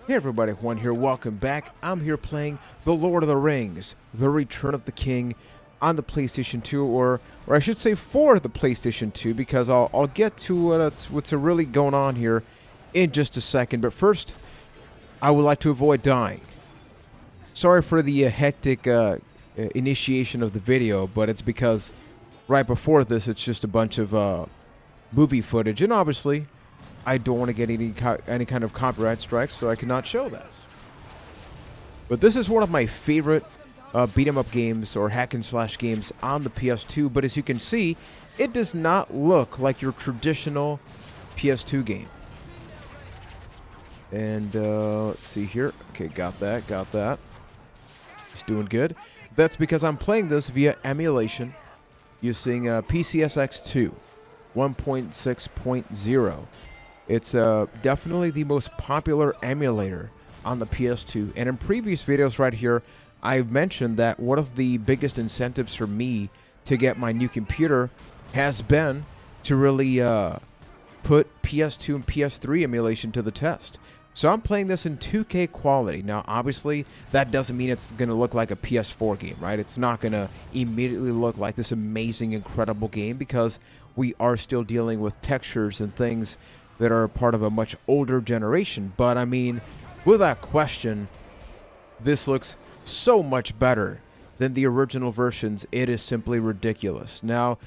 Hey everybody, Juan here, welcome back. I'm here playing The Lord of the Rings, The Return of the King on the PlayStation 2, or I should say for the PlayStation 2, because I'll get to what's really going on here in just a second. But first, I would like to avoid dying. Sorry for the hectic initiation of the video, but it's because right before this, it's just a bunch of movie footage, and obviously I don't want to get any kind of copyright strikes, so I cannot show that. But this is one of my favorite beat 'em up games or hack and slash games on the PS2. But as you can see, it does not look like your traditional PS2 game. And let's see here. Okay, got that. It's doing good. That's because I'm playing this via emulation using PCSX2 1.6.0. It's definitely the most popular emulator on the PS2. And in previous videos right here, I've mentioned that one of the biggest incentives for me to get my new computer has been to really put PS2 and PS3 emulation to the test. So I'm playing this in 2K quality. Now, obviously, that doesn't mean it's going to look like a PS4 game, right? It's not going to immediately look like this amazing, incredible game because we are still dealing with textures and things that are part of a much older generation. But I mean, without question, this looks so much better than the original versions. It is simply ridiculous. Now,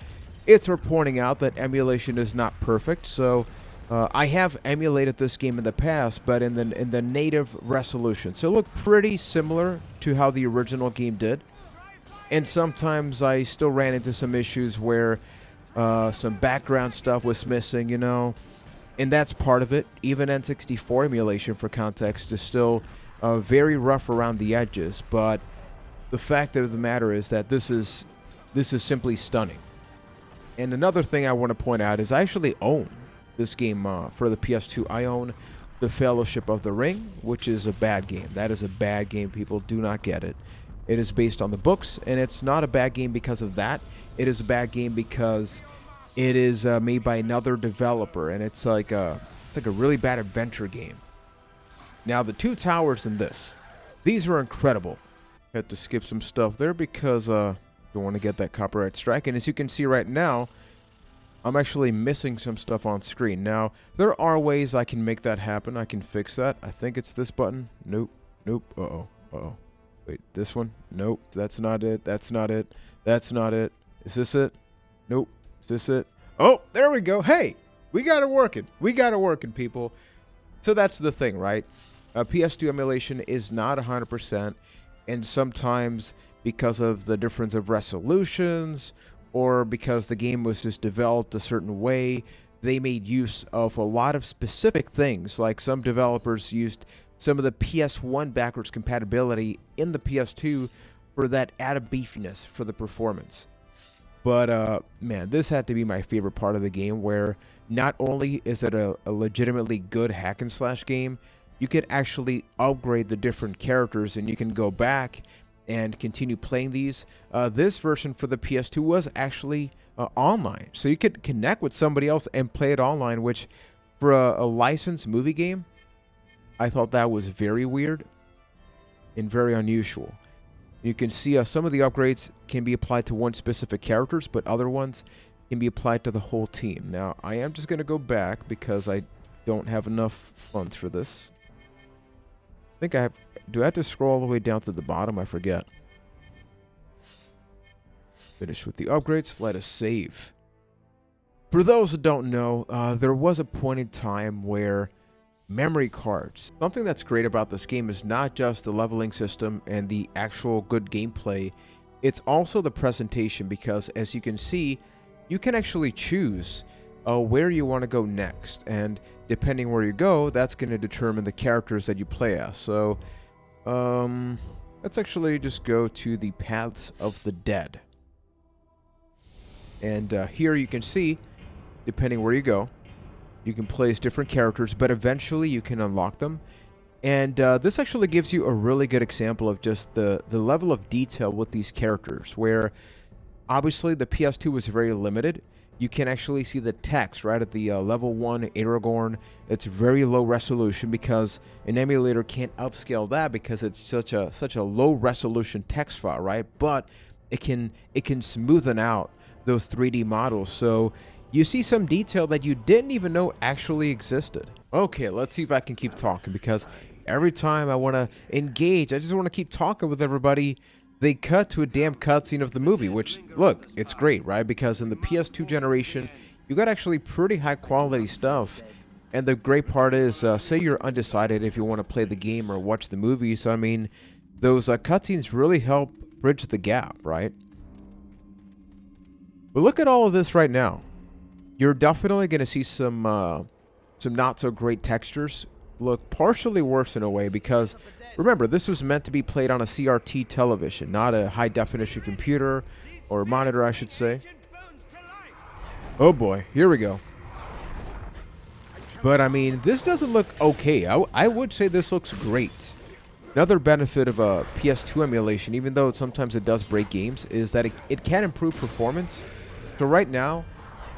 it's worth pointing out that emulation is not perfect, so I have emulated this game in the past, but in the native resolution. So it looked pretty similar to how the original game did. And sometimes I still ran into some issues where some background stuff was missing, you know. And that's part of it. Even N64 emulation, for context, is still very rough around the edges. But the fact of the matter is that this is simply stunning. And another thing I want to point out is I actually own this game for the PS2. I own The Fellowship of the Ring, which is a bad game. That is a bad game. People do not get it. It is based on the books, and it's not a bad game because of that. It is a bad game because it is made by another developer, and it's like a really bad adventure game. Now, the two towers in these are incredible. Had to skip some stuff there because don't want to get that copyright strike. And as you can see right now, I'm actually missing some stuff on screen. Now, there are ways I can make that happen. I can fix that. I think it's this button. Nope. Uh-oh. Wait, this one? Nope. That's not it. That's not it. Is this it? Nope. Is this it? Oh, there we go. Hey, we got it working. People. So that's the thing, right? PS2 emulation is not 100%, and sometimes because of the difference of resolutions or because the game was just developed a certain way, they made use of a lot of specific things. Like some developers used some of the PS1 backwards compatibility in the PS2 for that added beefiness for the performance. But, man, this had to be my favorite part of the game, where not only is it a legitimately good hack and slash game, you could actually upgrade the different characters, and you can go back and continue playing these. This version for the PS2 was actually online, so you could connect with somebody else and play it online, which for a licensed movie game, I thought that was very weird and very unusual. You can see some of the upgrades can be applied to one specific characters, but other ones can be applied to the whole team. Now, I am just going to go back because I don't have enough funds for this. I think I have... Do I have to scroll all the way down to the bottom? I forget. Finish with the upgrades. Let us save. For those that don't know, there was a point in time where memory cards. Something that's great about this game is not just the leveling system and the actual good gameplay, it's also the presentation, because as you can see, you can actually choose where you want to go next, and depending where you go, that's going to determine the characters that you play as. So let's actually just go to the Paths of the Dead. And here you can see, depending where you go, you can play as different characters, but eventually you can unlock them. And this actually gives you a really good example of just the level of detail with these characters, where obviously the PS2 was very limited, you can actually see the text right at the level 1 Aragorn. It's very low resolution because an emulator can't upscale that because it's such a low resolution text file, right? But it can smoothen out those 3D models, so you see some detail that you didn't even know actually existed. Okay, let's see if I can keep talking, because every time I want to engage, I just want to keep talking with everybody. They cut to a damn cutscene of the movie, which, look, it's great, right? Because in the PS2 generation, you got actually pretty high quality stuff. And the great part is, say you're undecided if you want to play the game or watch the movie. So, I mean, those cutscenes really help bridge the gap, right? But look at all of this right now. You're definitely going to see some not so great textures look partially worse in a way, because remember, this was meant to be played on a CRT television, not a high definition computer or monitor, I should say. Oh boy, here we go. But I mean, this doesn't look okay. I would say this looks great. Another benefit of a PS2 emulation, even though sometimes it does break games, is that it can improve performance. So right now,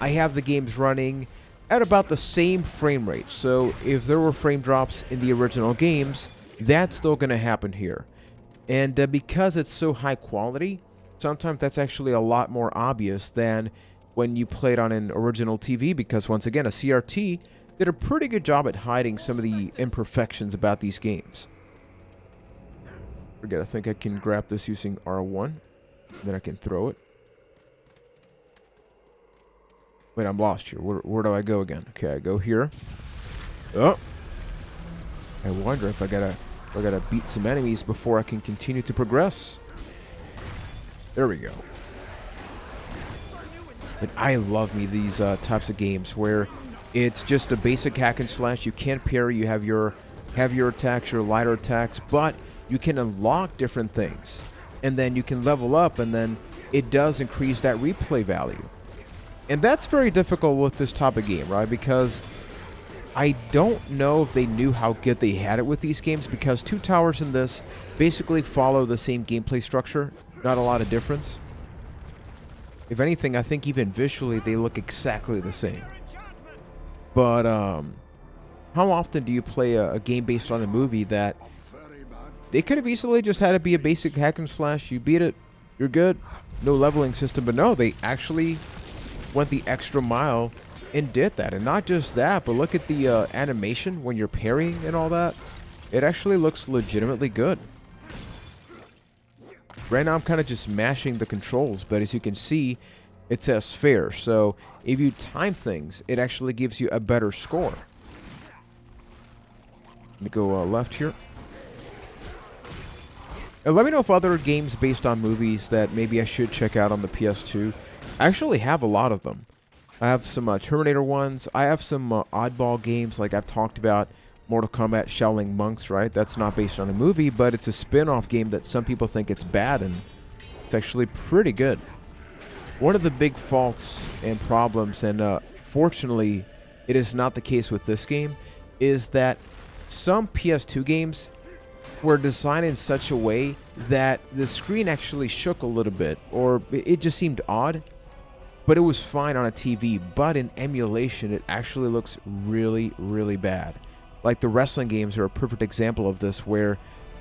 I have the games running at about the same frame rate. So if there were frame drops in the original games, that's still going to happen here. And because it's so high quality, sometimes that's actually a lot more obvious than when you play it on an original TV, because once again, a CRT did a pretty good job at hiding some of the imperfections about these games. Forget, I think I can grab this using R1, then I can throw it. Wait, I'm lost here. Where do I go again? Okay, I go here. Oh, I wonder if I gotta beat some enemies before I can continue to progress. There we go. But I love me these types of games where it's just a basic hack and slash. You can't parry. You have your heavier attacks, your lighter attacks, but you can unlock different things, and then you can level up, and then it does increase that replay value. And that's very difficult with this type of game, right? Because I don't know if they knew how good they had it with these games, because Two Towers in this basically follow the same gameplay structure. Not a lot of difference. If anything, I think even visually they look exactly the same. But how often do you play a game based on a movie that they could have easily just had it be a basic hack and slash? You beat it, you're good, no leveling system. But no, they actually went the extra mile and did that. And not just that, but look at the animation when you're parrying and all that. It actually looks legitimately good. Right now I'm kind of just mashing the controls, but as you can see, it says fair. So if you time things, it actually gives you a better score. Let me go left here. And let me know if other games based on movies that maybe I should check out on the PS2. I actually have a lot of them. I have some Terminator ones. I have some oddball games, like I've talked about Mortal Kombat Shaolin Monks, right? That's not based on a movie, but it's a spin-off game that some people think it's bad, and it's actually pretty good. One of the big faults and problems, and fortunately it is not the case with this game, is that some PS2 games were designed in such a way that the screen actually shook a little bit, or it just seemed odd. But it was fine on a TV, but in emulation, it actually looks really, really bad. Like the wrestling games are a perfect example of this, where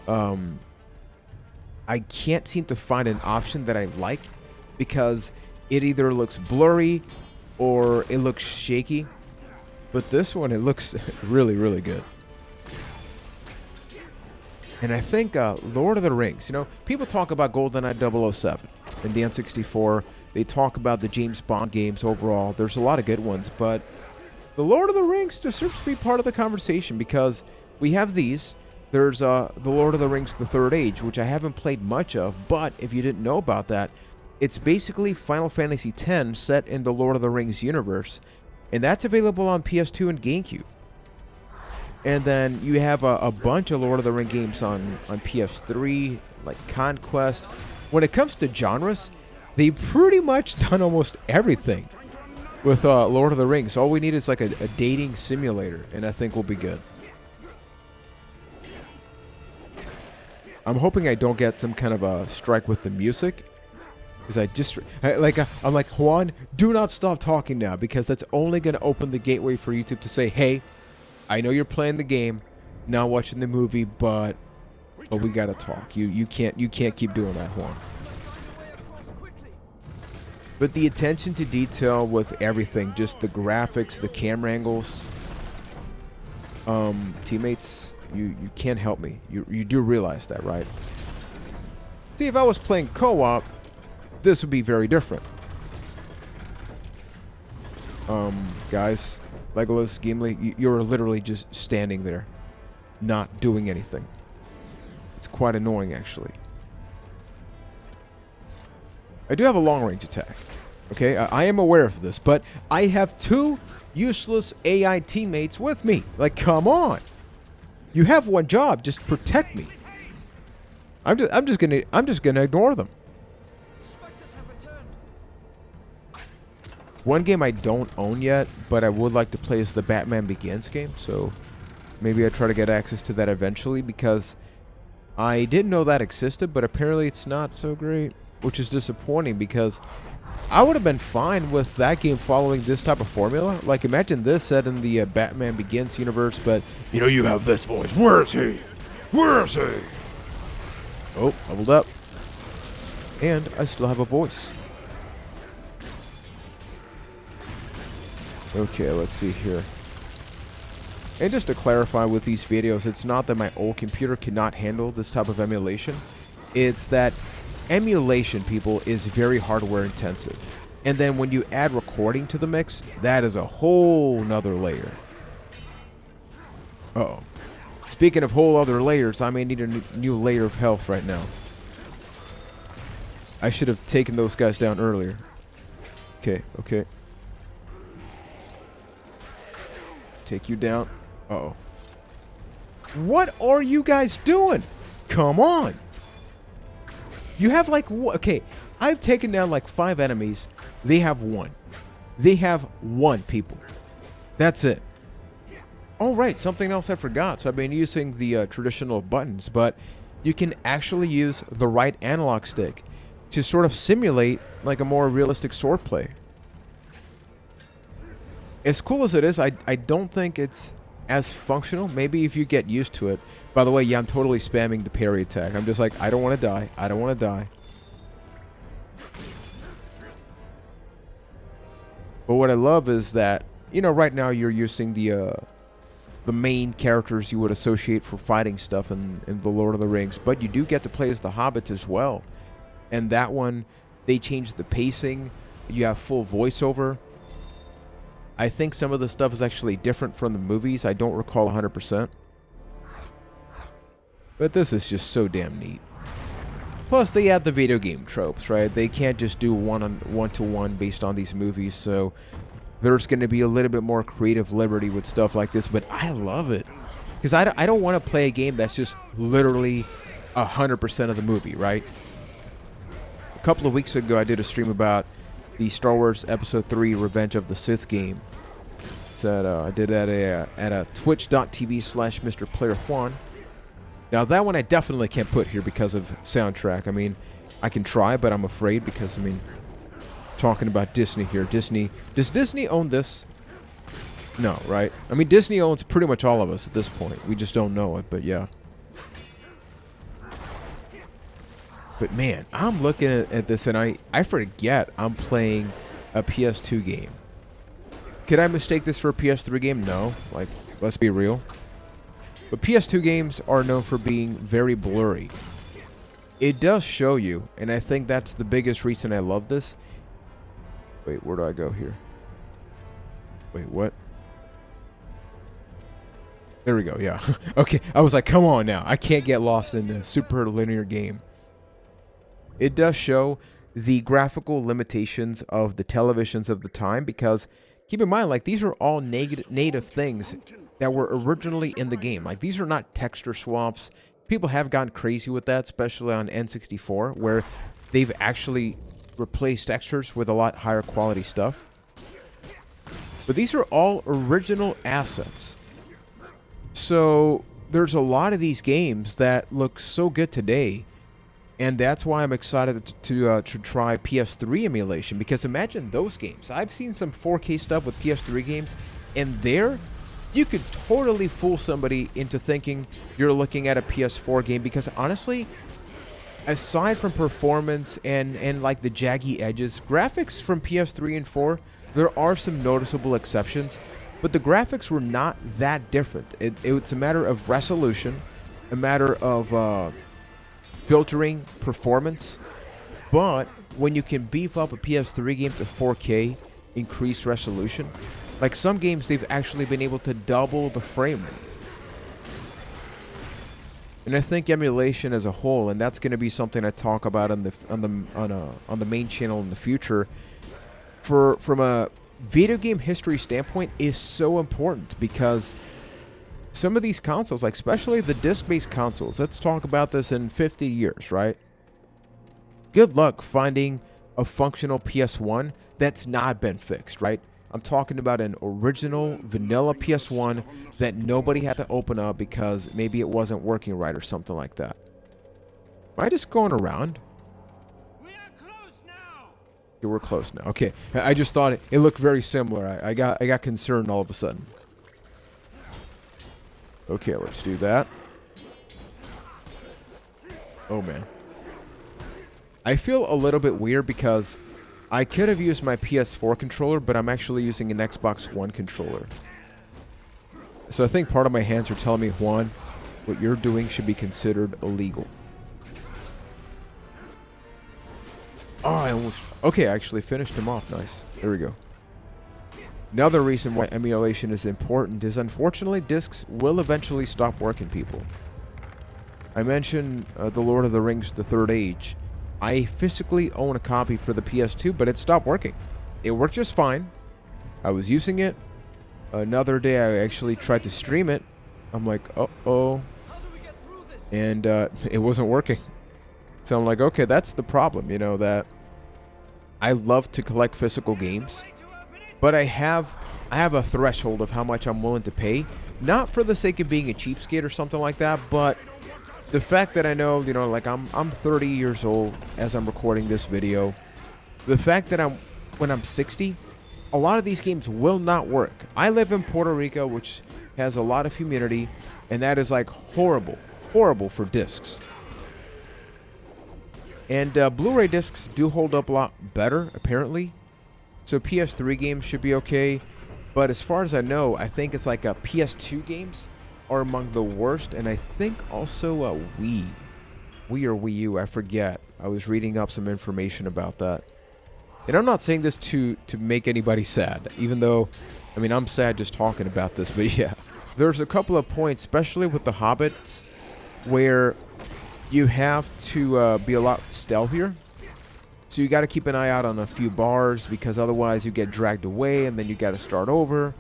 I can't seem to find an option that I like, because it either looks blurry or it looks shaky. But this one, it looks really, really good. And I think Lord of the Rings, you know, people talk about GoldenEye 007 and the N64. They talk about the James Bond games overall. There's a lot of good ones, but the Lord of the Rings deserves to be part of the conversation, because we have these. There's the Lord of the Rings The Third Age, which I haven't played much of, but if you didn't know about that, it's basically Final Fantasy X set in the Lord of the Rings universe, and that's available on PS2 and GameCube. And then you have a bunch of Lord of the Rings games on PS3, like Conquest. When it comes to genres, they've pretty much done almost everything with Lord of the Rings. All we need is like a dating simulator, and I think we'll be good. I'm hoping I don't get some kind of a strike with the music, Because I'm like, Juan, do not stop talking now, because that's only going to open the gateway for YouTube to say, hey, I know you're playing the game, not watching the movie, but we got to talk. You can't keep doing that, Juan. But the attention to detail with everything, just the graphics, the camera angles, teammates, you can't help me. You do realize that, right? See, if I was playing co-op, this would be very different. Guys, Legolas, Gimli, you're literally just standing there, not doing anything. It's quite annoying, actually. I do have a long-range attack. Okay, I am aware of this, but I have 2 useless AI teammates with me. Like, come on. You have one job, just protect me. I'm just gonna ignore them. One game I don't own yet, but I would like to play is the Batman Begins game, so maybe I try to get access to that eventually, because I didn't know that existed, but apparently it's not so great, which is disappointing, because I would have been fine with that game following this type of formula. Like, imagine this set in the Batman Begins universe, but, you know, you have this voice. Where is he? Where is he? Oh, leveled up. And I still have a voice. Okay, let's see here. And just to clarify with these videos, it's not that my old computer cannot handle this type of emulation. It's that emulation, people, is very hardware intensive. And then when you add recording to the mix, that is a whole nother layer. Uh-oh. Speaking of whole other layers, I may need a new layer of health right now. I should have taken those guys down earlier. Okay, okay. Let's take you down. Uh-oh. What are you guys doing? Come on. You have like, okay, I've taken down like 5 enemies. They have 1. They have 1, people. That's it. Oh, right, something else I forgot. So I've been using the traditional buttons, but you can actually use the right analog stick to sort of simulate like a more realistic swordplay. As cool as it is, I don't think it's as functional. Maybe if you get used to it. By the way, yeah, I'm totally spamming the parry attack. I'm just like, I don't want to die. I don't want to die. But what I love is that, you know, right now you're using the main characters you would associate for fighting stuff in the Lord of the Rings. But you do get to play as the hobbits as well. And that one, they changed the pacing. You have full voiceover. I think some of the stuff is actually different from the movies. I don't recall 100%. But this is just so damn neat. Plus, they add the video game tropes, right? They can't just do one-to-one based on these movies, so there's going to be a little bit more creative liberty with stuff like this, but I love it. Because I don't want to play a game that's just literally 100% of the movie, right? A couple of weeks ago, I did a stream about the Star Wars Episode 3 Revenge of the Sith game. I did that at a twitch.tv/MrPlayerJuan. Now, that one I definitely can't put here because of soundtrack. I mean, I can try, but I'm afraid because, I mean, talking about Disney here. Disney, does Disney own this? No, right? I mean, Disney owns pretty much all of us at this point. We just don't know it, but yeah. But man, I'm looking at this and I forget I'm playing a PS2 game. Could I mistake this for a PS3 game? No. Like, let's be real. But PS2 games are known for being very blurry. It does show you, and I think that's the biggest reason I love this. Wait, where do I go here? Wait, what? There we go, yeah. Okay, I was like, come on now. I can't get lost in a super linear game. It does show the graphical limitations of the televisions of the time because, keep in mind, like, these are all native things that were originally in the game. Like, these are not texture swaps. People have gotten crazy with that, especially on N64, where they've actually replaced textures with a lot higher quality stuff. But these are all original assets. So there's a lot of these games that look so good today, And that's why I'm excited to try PS3 emulation, because imagine those games. I've seen some 4K stuff with PS3 games, and there you could totally fool somebody into thinking you're looking at a PS4 game, because honestly, aside from performance and like the jaggy edges, graphics from PS3 and 4, there are some noticeable exceptions, but the graphics were not that different. It's a matter of resolution, a matter of filtering, performance. But when you can beef up a PS3 game to 4K, increased resolution, like some games, they've actually been able to double the frame rate. And I think emulation as a whole, and that's going to be something I talk about on the main channel in the future, from a video game history standpoint, is so important, because some of these consoles, like especially the disc-based consoles, let's talk about this in 50 years, right? Good luck finding a functional PS1 that's not been fixed, right? I'm talking about an original vanilla PS1 that nobody had to open up because maybe it wasn't working right or something like that. Am I just going around? We are close now. Yeah, we're close now. Okay, I just thought it looked very similar. I got concerned all of a sudden. Okay, let's do that. Oh man. I feel a little bit weird because I could have used my PS4 controller, but I'm actually using an Xbox One controller. So I think part of my hands are telling me, Juan, what you're doing should be considered illegal. Oh, I almost... Okay, I actually finished him off. Nice. There we go. Another reason why emulation is important is, unfortunately, discs will eventually stop working, people. I mentioned The Lord of the Rings, The Third Age. I physically own a copy for the PS2, but it stopped working. It worked just fine. I was using it. Another day, I actually tried to stream it. I'm like, uh-oh. And it wasn't working. So I'm like, okay, that's the problem, you know, that I love to collect physical games, but I have a threshold of how much I'm willing to pay. Not for the sake of being a cheapskate or something like that, but the fact that I know, you know, like I'm 30 years old as I'm recording this video. The fact that when I'm 60, a lot of these games will not work. I live in Puerto Rico, which has a lot of humidity, and that is like horrible for discs. And Blu-ray discs do hold up a lot better, apparently. So PS3 games should be okay. But as far as I know, I think it's like PS2 games are among the worst, and I think also Wii or Wii U, I forget. I was reading up some information about that. And I'm not saying this to make anybody sad, even though, I mean, I'm sad just talking about this, but yeah. There's a couple of points, especially with the Hobbits, where you have to be a lot stealthier. So you got to keep an eye out on a few bars, because otherwise you get dragged away and then you got to start over.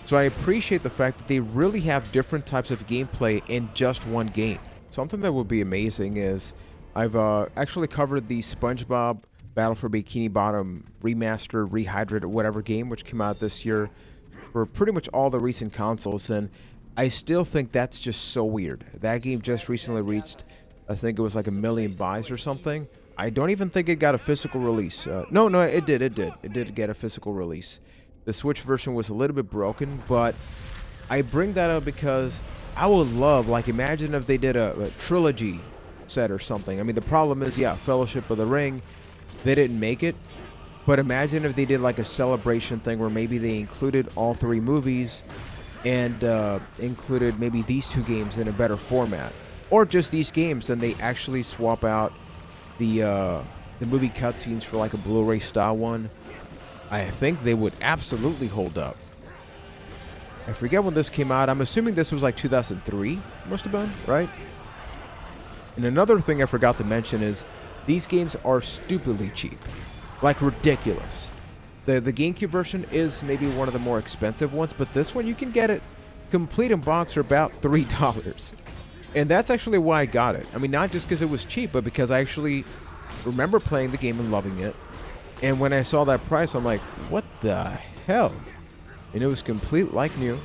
So I appreciate the fact that they really have different types of gameplay in just one game. Something that would be amazing is I've actually covered the SpongeBob Battle for Bikini Bottom remastered, rehydrated, whatever game, which came out this year for pretty much all the recent consoles, and I still think that's just so weird. That game just recently reached, I think it was like 1 million buys or something. I don't even think it got a physical release. No, it did. It did get a physical release. The Switch version was a little bit broken, but I bring that up because I would love, like, imagine if they did a trilogy set or something. I mean, the problem is, yeah, Fellowship of the Ring, they didn't make it, but imagine if they did like a celebration thing where maybe they included all 3 movies and included maybe these 2 games in a better format, or just these games, and they actually swap out the movie cutscenes for like a Blu-ray style one. I think they would absolutely hold up. I forget when this came out. I'm assuming this was like 2003, must have been, right? And another thing I forgot to mention is these games are stupidly cheap, like ridiculous. The GameCube version is maybe one of the more expensive ones, but this one you can get it complete in box for about $3. And that's actually why I got it. I mean, not just because it was cheap, but because I actually remember playing the game and loving it. And when I saw that price, I'm like, what the hell? And it was complete like new.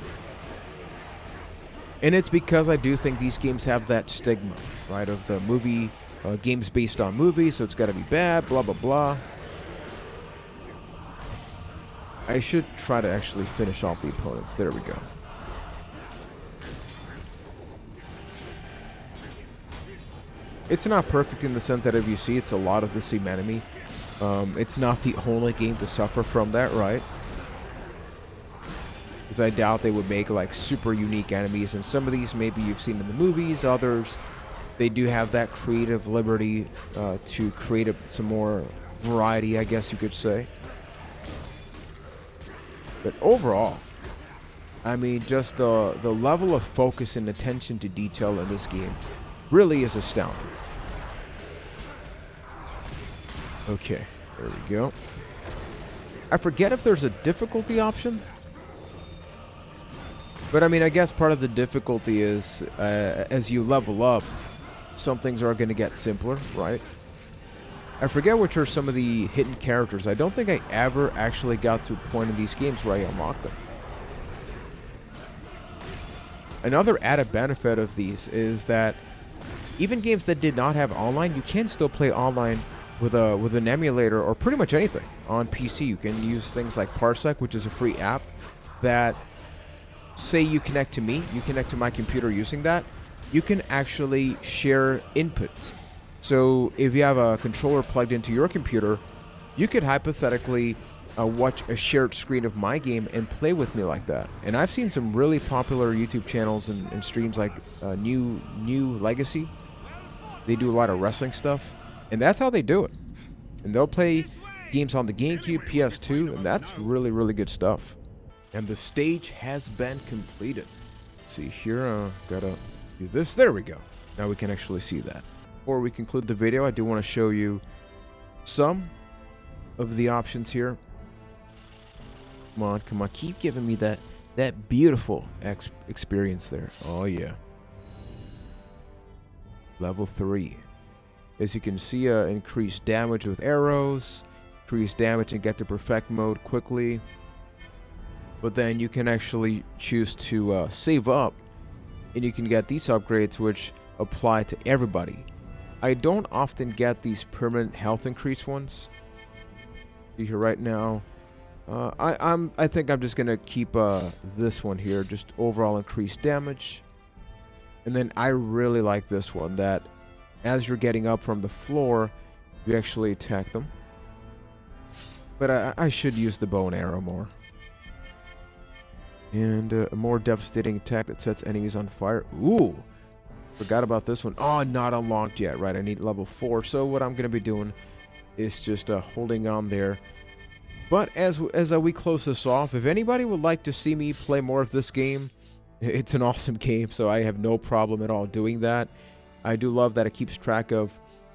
And it's because I do think these games have that stigma, right, of the movie games based on movies, so it's got to be bad, blah, blah, blah. I should try to actually finish off the opponents. There we go. It's not perfect in the sense that if you see, it's a lot of the same enemy. It's not the only game to suffer from that, right? Because I doubt they would make like super unique enemies, and some of these maybe you've seen in the movies, others they do have that creative liberty to create some more variety, I guess you could say. But overall, I mean, just the level of focus and attention to detail in this game really is astounding. Okay, there we go. I forget if there's a difficulty option. But I mean, I guess part of the difficulty is as you level up, some things are going to get simpler, right? I forget which are some of the hidden characters. I don't think I ever actually got to a point in these games where I unlocked them. Another added benefit of these is that even games that did not have online, you can still play online with an emulator or pretty much anything on PC. You can use things like Parsec, which is a free app that, say you connect to me, you connect to my computer using that, you can actually share inputs. So if you have a controller plugged into your computer, you could hypothetically watch a shared screen of my game and play with me like that. And I've seen some really popular YouTube channels and streams like New Legacy. They do a lot of wrestling stuff, and that's how they do it. And they'll play games on the GameCube, PS2, and that's really, really good stuff. And the stage has been completed. Let's see here, gotta do this. There we go. Now we can actually see that. Before we conclude the video, I do want to show you some of the options here. Come on, keep giving me that beautiful experience there. Oh yeah. Level 3. As you can see, increased damage with arrows, increased damage and get to perfect mode quickly. But then you can actually choose to save up, and you can get these upgrades which apply to everybody. I don't often get these permanent health increase ones. See here right now. I think I'm just gonna keep this one here, just overall increased damage. And then I really like this one, that as you're getting up from the floor, you actually attack them. But I should use the bow and arrow more. And a more devastating attack that sets enemies on fire. Ooh! Forgot about this one. Oh, not unlocked yet, right? I need level 4. So what I'm going to be doing is just holding on there. But as we close this off, if anybody would like to see me play more of this game, it's an awesome game, so I have no problem at all doing that. I do love that it keeps track of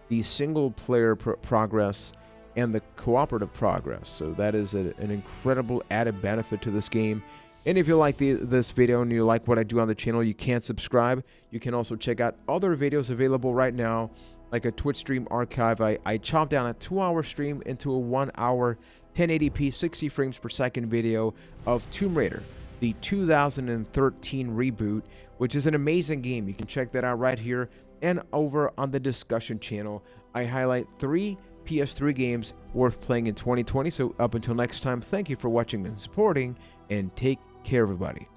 the single-player progress and the cooperative progress. So that is an incredible added benefit to this game. And if you like this video and you like what I do on the channel, you can subscribe. You can also check out other videos available right now, like a Twitch stream archive. I chopped down a 2-hour stream into a 1-hour 1080p 60 frames per second video of Tomb Raider, the 2013 reboot, which is an amazing game. You can check that out right here. And over on the discussion channel, I highlight 3 PS3 games worth playing in 2020. So up until next time, thank you for watching and supporting, and take care, everybody.